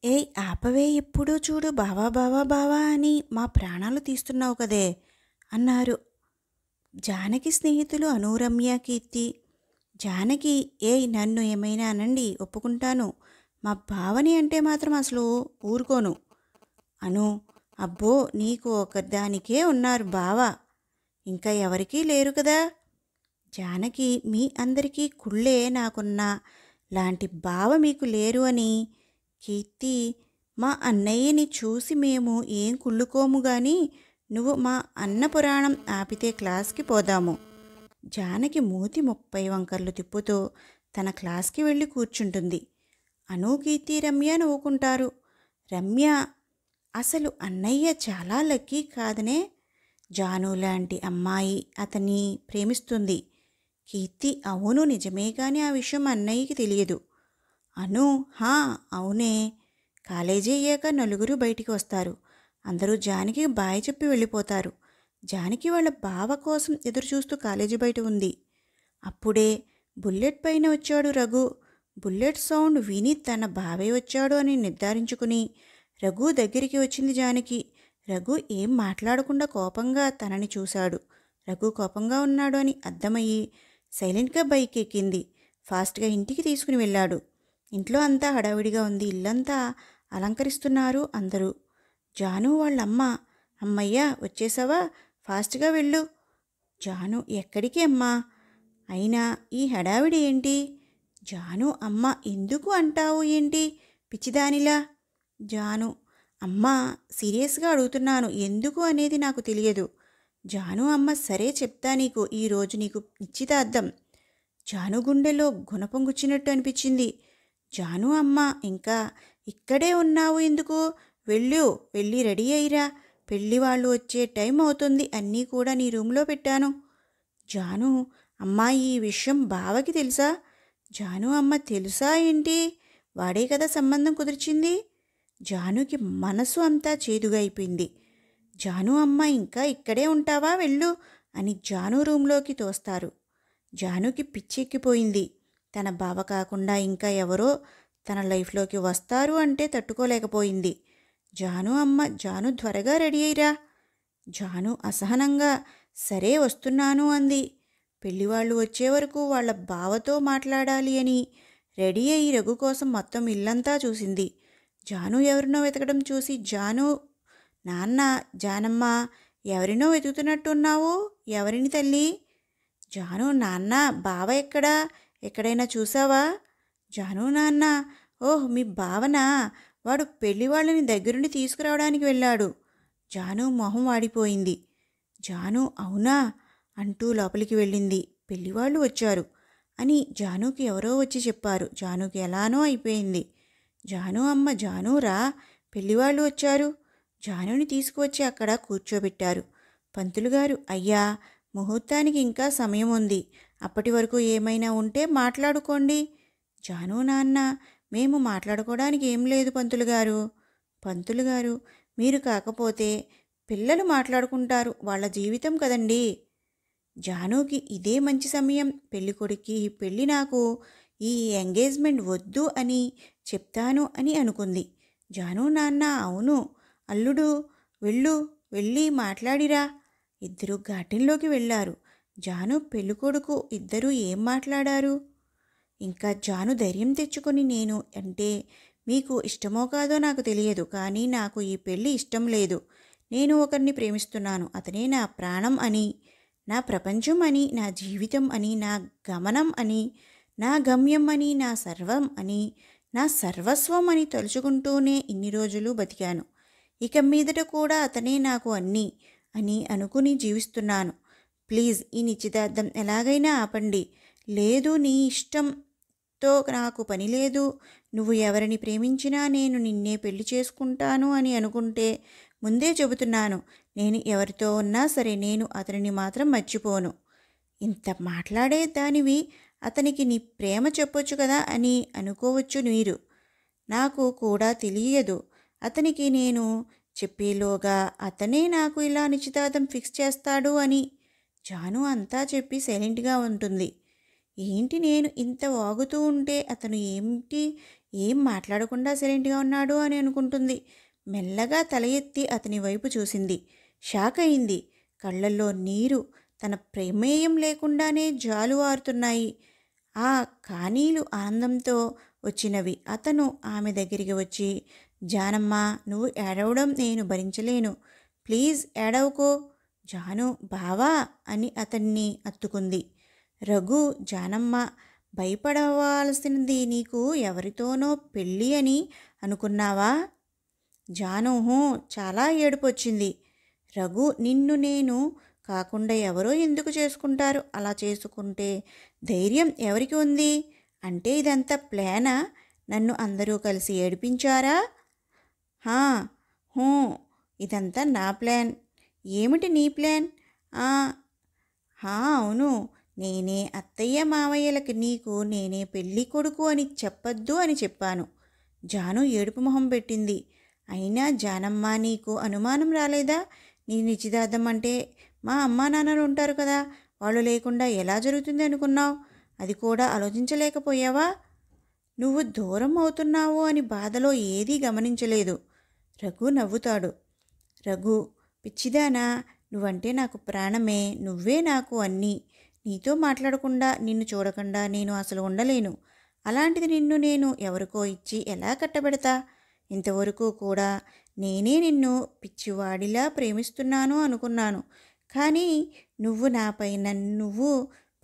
ఏయ్ ఆపవే ఎప్పుడూ చూడు బావా బావా బావా అని మా ప్రాణాలు తీస్తున్నావు కదే అన్నారు జానకి స్నేహితులు అను రమ్య కీర్తి. జానకి ఏయ్ నన్ను ఏమైనా అనండి ఒప్పుకుంటాను, మా బావని అంటే మాత్రం అసలు ఊరుకోను. అను అబ్బో నీకు ఒకదానికే ఉన్నారు బావ, ఇంకా ఎవరికీ లేరు కదా. జానకి మీ అందరికీ కుళ్ళే నాకున్నా లాంటి బావ మీకు లేరు అని. కీర్తి మా అన్నయ్యని చూసి మేము ఏం కుళ్ళుకోము గాని నువ్వు మా అన్న పురాణం ఆపితే క్లాస్కి పోదాము. జానకి మూతి 30 వంకర్లు తిప్పుతూ తన క్లాస్కి వెళ్ళి కూర్చుంటుంది. అను కీర్తి రమ్య నవ్వుకుంటారు. రమ్య అసలు అన్నయ్య చాలా లక్కీ కాదనే, జాను లాంటి అమ్మాయి అతన్ని ప్రేమిస్తుంది. కీర్తి అవును నిజమే కానీ ఆ విషయం అన్నయ్యకి తెలియదు. అను హా అవునే. కాలేజీ అయ్యాక నలుగురు బయటికి వస్తారు. అందరూ జానకి బాయ్ చెప్పి వెళ్ళిపోతారు. జానకి వాళ్ళ బావ కోసం ఎదురుచూస్తూ కాలేజీ బయట ఉంది. అప్పుడే బుల్లెట్ పైన వచ్చాడు రఘు. బుల్లెట్ సౌండ్ విని తన బావే వచ్చాడు అని నిర్ధారించుకుని రఘు దగ్గరికి వచ్చింది జానకి. రఘు ఏం మాట్లాడకుండా కోపంగా తనని చూశాడు. రఘు కోపంగా ఉన్నాడు అని అర్థమయ్యి సైలెంట్గా బైక్ ఎక్కింది. ఫాస్ట్గా ఇంటికి తీసుకుని వెళ్ళాడు. ఇంట్లో అంతా హడావిడిగా ఉంది. ఇల్లంతా అలంకరిస్తున్నారు అందరూ. జాను వాళ్ళమ్మ అమ్మయ్య వచ్చేసావా, ఫాస్ట్గా వెళ్ళు. జాను ఎక్కడికి అమ్మా, అయినా ఈ హడావిడి ఏంటి? జాను అమ్మ ఎందుకు అంటావు ఏంటి పిచ్చిదానిలా? జాను అమ్మ సీరియస్గా అడుగుతున్నాను, ఎందుకు అనేది నాకు తెలియదు. జాను అమ్మ సరే చెప్తా నీకు, ఈరోజు నీకు నిశ్చితార్థం. జాను గుండెలో గుణపం గుచ్చినట్టు అనిపించింది. జాను అమ్మ ఇంకా ఇక్కడే ఉన్నావు ఎందుకు? వెళ్ళి రెడీ అయ్యిరా, పెళ్ళి వాళ్ళు వచ్చే టైం అవుతుంది, అన్నీ కూడా నీ రూమ్లో పెట్టాను. జాను అమ్మా ఈ విషయం బావకి తెలుసా? జాను అమ్మ తెలుసా ఏంటి? వాడే కదా సంబంధం కుదిర్చింది. జానుకి మనసు అంతా చేదుగా అయిపోయింది. జాను అమ్మ ఇంకా ఇక్కడే ఉంటావా, వెళ్ళు అని జాను రూంలోకి తోస్తారు. జానుకి పిచ్చెక్కిపోయింది. తన బావ కాకుండా ఇంకా ఎవరో తన లైఫ్లోకి వస్తారు అంటే తట్టుకోలేకపోయింది. జాను అమ్మ జాను త్వరగా రెడీ అయ్యిరా. జాను అసహనంగా సరే వస్తున్నాను అంది. పెళ్లివాళ్ళు వచ్చే వరకు వాళ్ళ బావతో మాట్లాడాలి అని రెడీ అయ్యి రఘు కోసం మొత్తం ఇల్లంతా చూసింది. జాను ఎవరినో వెతకడం చూసి జాను నాన్న జానమ్మ ఎవరినో వెతుకుతున్నట్టున్నావు, ఎవరిని తల్లి? జాను నాన్న బావ ఎక్కడా, ఎక్కడైనా చూసావా? జాను నాన్న ఓహ్ మీ బావనా, వాడు పెళ్లి వాళ్ళని దగ్గరుండి తీసుకురావడానికి వెళ్ళాడు. జాను మొహం వాడిపోయింది. జాను అవునా అంటూ లోపలికి వెళ్ళింది. పెళ్లివాళ్ళు వచ్చారు అని జానుకి ఎవరో వచ్చి చెప్పారు. జానుకి ఎలానో అయిపోయింది. జాను అమ్మ జాను రా, పెళ్లివాళ్ళు వచ్చారు. జానుని తీసుకువచ్చి అక్కడ కూర్చోబెట్టారు. పంతులుగారు అయ్యా ముహూర్తానికి ఇంకా సమయం ఉంది, అప్పటి వరకు ఏమైనా ఉంటే మాట్లాడుకోండి. జాను నాన్న మేము మాట్లాడుకోవడానికి ఏం లేదు పంతులుగారు. పంతులుగారు మీరు కాకపోతే పిల్లలు మాట్లాడుకుంటారు, వాళ్ళ జీవితం కదండి. జానుకి ఇదే మంచి సమయం, పెళ్ళికొడుక్కి పెళ్ళి, నాకు ఈ ఎంగేజ్మెంట్ వద్దు అని చెప్తాను అని అనుకుంది. జాను నాన్న అవును అల్లుడు వెళ్ళి మాట్లాడిరా. ఇద్దరు గార్డెన్లోకి వెళ్ళారు. జాను పెళ్ళికొడుకు ఇద్దరూ ఏం మాట్లాడారు? ఇంకా జాను ధైర్యం తెచ్చుకొని నేను అంటే మీకు ఇష్టమో కాదో నాకు తెలియదు, కానీ నాకు ఈ పెళ్ళి ఇష్టం లేదు. నేను ఒకరిని ప్రేమిస్తున్నాను, అతనే నా ప్రాణం అని, నా ప్రపంచం అని, నా జీవితం అని, నా గమనం అని, నా గమ్యం అని, నా సర్వం అని, నా సర్వస్వం అని తలుచుకుంటూనే ఇన్ని రోజులు బతికాను. ఇక మీదట కూడా అతనే నాకు అన్నీ అని అనుకుని జీవిస్తున్నాను. ప్లీజ్ ఈ నిశ్చితార్థం ఎలాగైనా ఆపండి. లేదు నీ ఇష్టంతో నాకు పని లేదు. నువ్వు ఎవరిని ప్రేమించినా నేను నిన్నే పెళ్లి చేసుకుంటాను అని అనుకుంటే ముందే చెబుతున్నాను, నేను ఎవరితో ఉన్నా సరే నేను అతనిని మాత్రం మర్చిపోను. ఇంత మాట్లాడే దానివి అతనికి నీ ప్రేమ చెప్పొచ్చు కదా అని అనుకోవచ్చు మీరు. నాకు కూడా తెలియదు, అతనికి నేను చెప్పేలోగా అతనే నాకు ఇలా నిశ్చితార్థం ఫిక్స్ చేస్తాడు అని. జాను అంతా చెప్పి సైలెంట్గా ఉంటుంది. ఏంటి నేను ఇంత వాగుతూ ఉంటే అతను ఏంటి ఏం మాట్లాడకుండా సైలెంట్గా ఉన్నాడు అని అనుకుంటుంది. మెల్లగా తల ఎత్తి అతని వైపు చూసింది. షాక్ అయింది. కళ్ళల్లో నీరు తన ప్రమేయం లేకుండానే జాలువారుతున్నాయి. ఆ కానీలు ఆనందంతో వచ్చినవి. అతను ఆమె దగ్గరికి వచ్చి, జానమ్మ, నువ్వు ఏడవడం నేను భరించలేను. ప్లీజ్ ఏడవకో. జాను, బావా అని అతన్ని అత్తుకుంది. రఘు, జానమ్మ, భయపడవలసినది నీకు ఎవరితోనో పెళ్ళి అని అనుకున్నావా? జాను, చాలా ఏడుపొచ్చింది. రఘు, నిన్ను నేను కాకుండా ఎవరో ఎందుకు చేసుకుంటారు? అలా చేసుకుంటే ధైర్యం ఎవరికి ఉంది? అంటే ఇదంతా ప్లానా? నన్ను అందరూ కలిసి ఏడిపించారా? హా, హూ, ఇదంతా నా ప్లాన్. ఏమిటి నీ ప్లాన్? ఆ, అవును, నేనే అత్తయ్య మావయ్యలకి నీకు నేనే పెళ్ళి కొడుకు అని చెప్పొద్దు అని చెప్పాను. జాను ఏడుపు మొహం పెట్టింది. అయినా జానమ్మ, నీకు అనుమానం రాలేదా? నీ నిశ్చితార్థం అంటే మా అమ్మా నాన్నలు ఉంటారు కదా, వాళ్ళు లేకుండా ఎలా జరుగుతుంది అనుకున్నావు? అది కూడా ఆలోచించలేకపోయావా? నువ్వు దూరం అవుతున్నావు అని బాధలో ఏదీ గమనించలేదు. రఘు నవ్వుతాడు. రఘు, పిచ్చిదానా, నువ్వంటే నాకు ప్రాణమే, నువ్వే నాకు అన్నీ. నీతో మాట్లాడకుండా, నిన్ను చూడకుండా నేను అసలు ఉండలేను. అలాంటిది నిన్ను నేను ఎవరికో ఇచ్చి ఎలా కట్టబెడతా? ఇంతవరకు కూడా నేనే నిన్ను పిచ్చివాడిలా ప్రేమిస్తున్నాను అనుకున్నాను. కానీ నువ్వు నాపై నువ్వు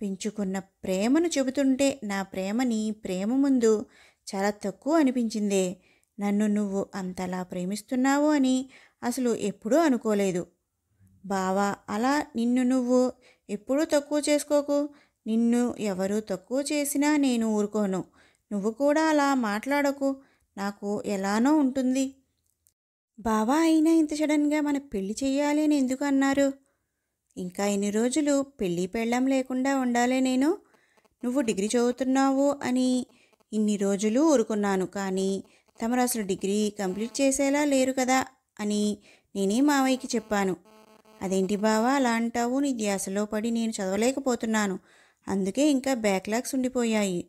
పెంచుకున్న ప్రేమను చెబుతుంటే నా ప్రేమ నీ ప్రేమ ముందు చాలా తక్కువ అనిపించిందే. నన్ను నువ్వు అంతలా ప్రేమిస్తున్నావు అని అసలు ఎప్పుడూ అనుకోలేదు. బావా, అలా నిన్ను నువ్వు ఎప్పుడూ తక్కువ చేసుకోకు. నిన్ను ఎవరు తక్కువ చేసినా నేను ఊరుకోను. నువ్వు కూడా అలా మాట్లాడకు. నాకు ఎలానో ఉంటుంది. బావా, అయినా ఇంత సడన్గా మన పెళ్లి చెయ్యాలి అని ఎందుకు అన్నారు? ఇంకా ఎన్ని రోజులు పెళ్ళి పెళ్ళాం లేకుండా ఉండాలే నేను? నువ్వు డిగ్రీ చదువుతున్నావు అని ఇన్ని రోజులు ఊరుకున్నాను. కానీ తమరు అసలు డిగ్రీ కంప్లీట్ చేసేలా లేరు కదా అని నేనే మావయ్యకి చెప్పాను. అదేంటి బావా అలా అంటావు? నీ ధ్యాసలో పడి నేను చదవలేకపోతున్నాను. అందుకే ఇంకా బ్యాక్లాగ్స్ ఉండిపోయాయి.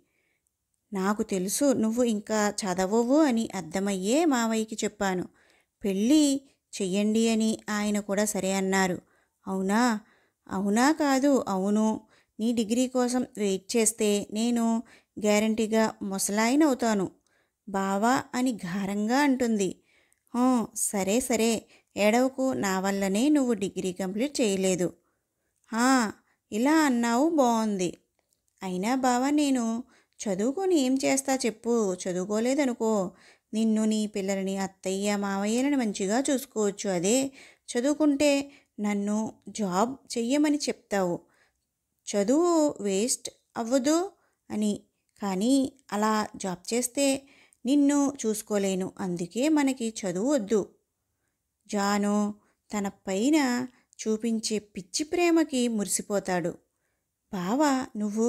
నాకు తెలుసు నువ్వు ఇంకా చదవవు అని అర్థమయ్యే మావయ్యకి చెప్పాను. పెళ్ళి చెయ్యండి అని ఆయన కూడా సరే అన్నారు. అవునా? అవునా కాదు, అవును. నీ డిగ్రీ కోసం వెయిట్ చేస్తే నేను గ్యారంటీగా ముసలాయినవుతాను బావా అని గారంగా అంటుంది. సరే సరే, ఏడవకు. నా వల్లనే నువ్వు డిగ్రీ కంప్లీట్ చేయలేదు. ఇలా అన్నావు, బాగుంది. అయినా బావా, నేను చదువుకొని ఏం చేస్తా చెప్పు? చదువుకోలేదనుకో, నిన్ను నీ పిల్లలని అత్తయ్య మావయ్యలను మంచిగా చూసుకోవచ్చు. అదే చదువుకుంటే నన్ను జాబ్ చెయ్యమని చెప్తావు. చదువు వేస్ట్ అవ్వదు అని. కానీ అలా జాబ్ చేస్తే నిన్ను చూసుకోలేను. అందుకే మనకి చదువు వద్దు. జాను తన పైన చూపించే పిచ్చి ప్రేమకి మురిసిపోతాడు. బావా, నువ్వు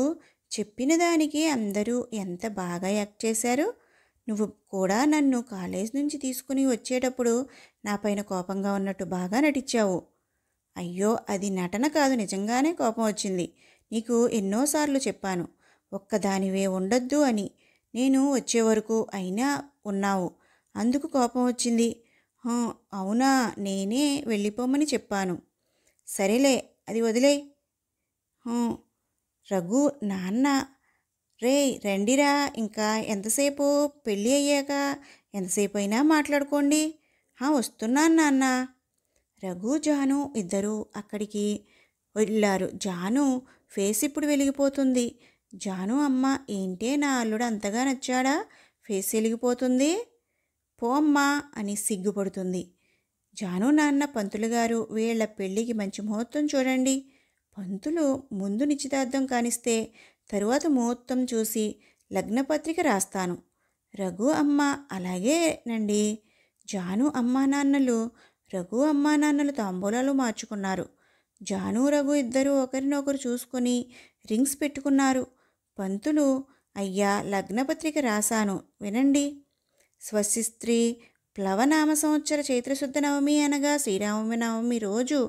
చెప్పిన దానికి అందరూ ఎంత బాగా యాక్ట్ చేశారు. నువ్వు కూడా నన్ను కాలేజ్ నుంచి తీసుకుని వచ్చేటప్పుడు నా పైన కోపంగా ఉన్నట్టు బాగా నటించావు. అయ్యో, అది నటన కాదు, నిజంగానే కోపం వచ్చింది. నీకు ఎన్నోసార్లు చెప్పాను ఒక్కదానివే ఉండొద్దు అని. నేను వచ్చే వరకు అయినా ఉన్నావు, అందుకు కోపం వచ్చింది. అవునా, నేనే వెళ్ళిపోమని చెప్పాను. సరేలే, అది వదిలే. రఘు, నాన్న, రే రండిరా, ఇంకా ఎంతసేపు? పెళ్ళి అయ్యాక ఎంతసేపు అయినా మాట్లాడుకోండి. వస్తున్నాను నాన్న. రఘు, జాను ఇద్దరూ అక్కడికి వెళ్ళారు. జాను ఫేస్ ఇప్పుడు వెలిగిపోతుంది. జాను అమ్మ, ఏంటే నా అల్లుడు అంతగా నచ్చాడా? ఫేస్ వెలిగిపోతుంది. పో అమ్మా అని సిగ్గుపడుతుంది. జాను నాన్న, పంతులు గారు, వీళ్ల పెళ్ళికి మంచి ముహూర్తం చూడండి. పంతులు ముందు నిశ్చితార్థం కానిస్తే తరువాత ముహూర్తం చూసి లగ్నపత్రిక రాస్తాను. రఘు అమ్మ, అలాగేనండి. జాను అమ్మా నాన్నలు, రఘు అమ్మా నాన్నలు తాంబూలాలు మార్చుకున్నారు. జాను, రఘు ఇద్దరూ ఒకరినొకరు చూసుకొని రింగ్స్ పెట్టుకున్నారు. పంతులు, అయ్యా, లగ్నపత్రిక రాశాను, వినండి. స్వస్తిస్త్రీ ప్లవనామ సంవత్సర చైత్రశుద్ధ నవమి అనగా శ్రీరామనవమి రోజు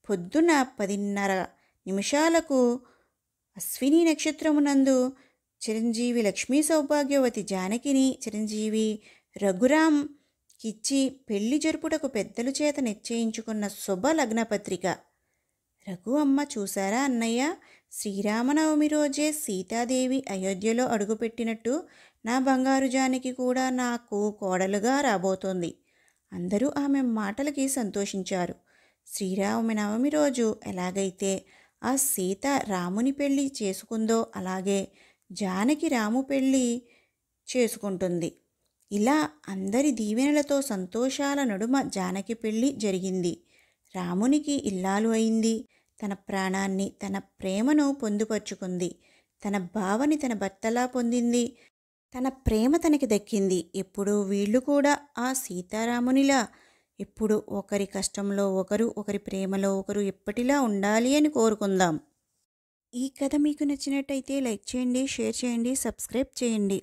పొద్దున 10:30 నిమిషాలకు అశ్విని నక్షత్రమునందు చిరంజీవి లక్ష్మీ సౌభాగ్యవతి జానకిని చిరంజీవి రఘురాంకిచ్చి పెళ్లి జరుపుటకు పెద్దల చేత నిశ్చయించుకున్న శుభ లగ్నపత్రిక. రఘు అమ్మ చూసారా అన్నయ్య, శ్రీరామనవమి రోజే సీతాదేవి అయోధ్యలో అడుగుపెట్టినట్టు నా బంగారు జానకి కూడా నాకు కోడలుగా రాబోతోంది. అందరూ ఆమె మాటలకి సంతోషించారు. శ్రీరామనవమి రోజు ఎలాగైతే ఆ సీత రాముని పెళ్లి చేసుకుందో అలాగే జానకి రాము పెళ్ళి చేసుకుంటుంది. ఇలా అందరి దీవెనలతో సంతోషాల నడుమ జానకి పెళ్ళి జరిగింది. రామునికి ఇల్లాలు అయింది. తన ప్రాణాన్ని తన ప్రేమను పొందుపరుచుకుంది. తన భావని తన భర్తలా పొందింది. తన ప్రేమ తనకి దక్కింది. ఇప్పుడు వీళ్ళు కూడా ఆ సీతారామునిలా ఇప్పుడు ఒకరి కష్టంలో ఒకరు, ఒకరి ప్రేమలో ఒకరు ఎప్పటిలా ఉండాలి అని కోరుకుందాం. ఈ కథ మీకు నచ్చినట్టయితే లైక్ చేయండి, షేర్ చేయండి, సబ్స్క్రైబ్ చేయండి.